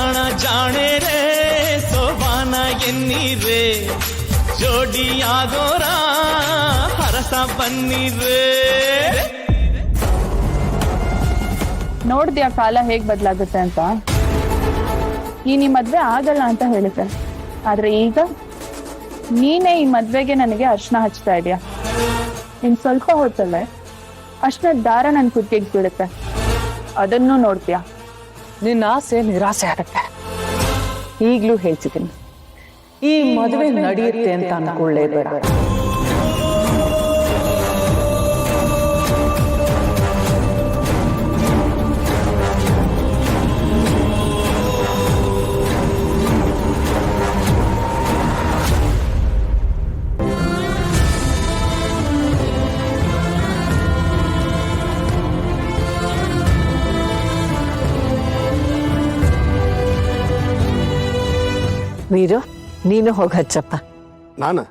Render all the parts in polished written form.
ಪ್ರಾಣ ಜಾಣೆ ರೇ ಸೋಬಾನ ಎನ್ನೀರೇ ಜೋಡಿಯಾಗೋರ ಹರಸ ಬನ್ನಿರೇ. ನೋಡ್ದ್ಯಾ ಕಾಲ ಹೇಗ್ ಬದಲಾಗುತ್ತೆ ಅಂತ. ಈ ಮದ್ವೆ ಆಗಲ್ಲ ಅಂತ ಹೇಳಿದ್ದೆ, ಆದ್ರೆ ಈಗ ನೀನೇ ಈ ಮದ್ವೆಗೆ ನನಗೆ ಅರ್ಶನ ಹಚ್ತಾ ಇದೀಯ. ಇನ್ ಸ್ವಲ್ಪ ಹೊತ್ತಲ್ಲೇ ಅಷ್ಟೇ ದಾರ ನನ್ ಕುತ್ತಿಗೆ ಬೀಳುತ್ತೆ, ಅದನ್ನು ನೋಡ್ತೀಯ. ನಿನ್ನ ಆಸೆ ನಿರಾಸೆ ಆಗುತ್ತೆ. ಈಗ್ಲೂ ಹೇಳ್ತಿದ್ದೀನಿ, ಈ ಮದುವೆ ನಡೆಯುತ್ತೆ ಅಂತ ಅನ್ಕೊಳ್ಳೇಬೇಡ. ವೀರು, ನೀನು ಹೋಗಿ ಹಚ್ಚಪ್ಪ. ನಾನು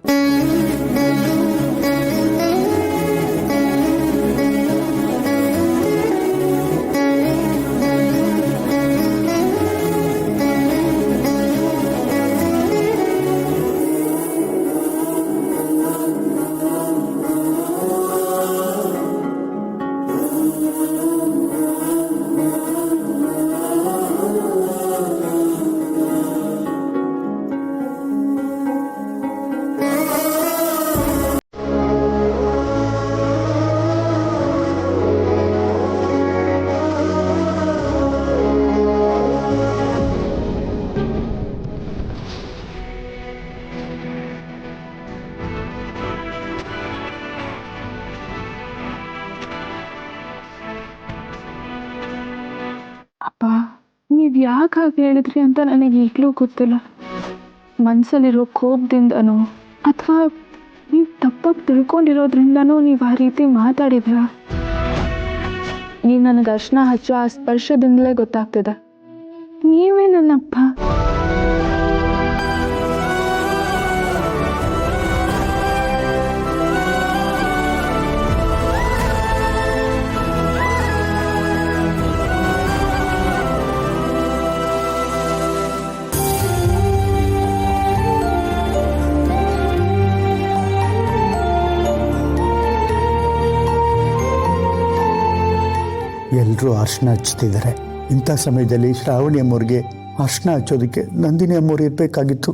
ಅಪ್ಪ, ನೀವ್ ಯಾಕೆ ಹಾಗೆ ಹೇಳಿದ್ರಿ ಅಂತ ನನಗೆ ಈಗಲೂ ಗೊತ್ತಿಲ್ಲ. ಮನ್ಸಲ್ಲಿರೋ ಕೋಪದಿಂದನೋ ಅಥವಾ ನೀವು ತಪ್ಪಾಗಿ ತಿಳ್ಕೊಂಡಿರೋದ್ರಿಂದನೂ ನೀವು ಆ ರೀತಿ ಮಾತಾಡಿದ್ರ. ನೀವು ನನಗೆ ಅರ್ಶನ ಹಚ್ಚೋ ಆ ಸ್ಪರ್ಶದಿಂದಲೇ ಗೊತ್ತಾಗ್ತದೆ ನೀವೇ ನನ್ನಪ್ಪ. ಎಲ್ಲರೂ ಅರ್ಶನ ಹಚ್ತಿದ್ದಾರೆ. ಇಂಥ ಸಮಯದಲ್ಲಿ ಶ್ರಾವಣಿ ಅಮ್ಮವ್ರಿಗೆ ಅರ್ಶನ ಹಚ್ಚೋದಕ್ಕೆ ನಂದಿನಿ ಅಮ್ಮವ್ರು ಇರಬೇಕಾಗಿತ್ತು.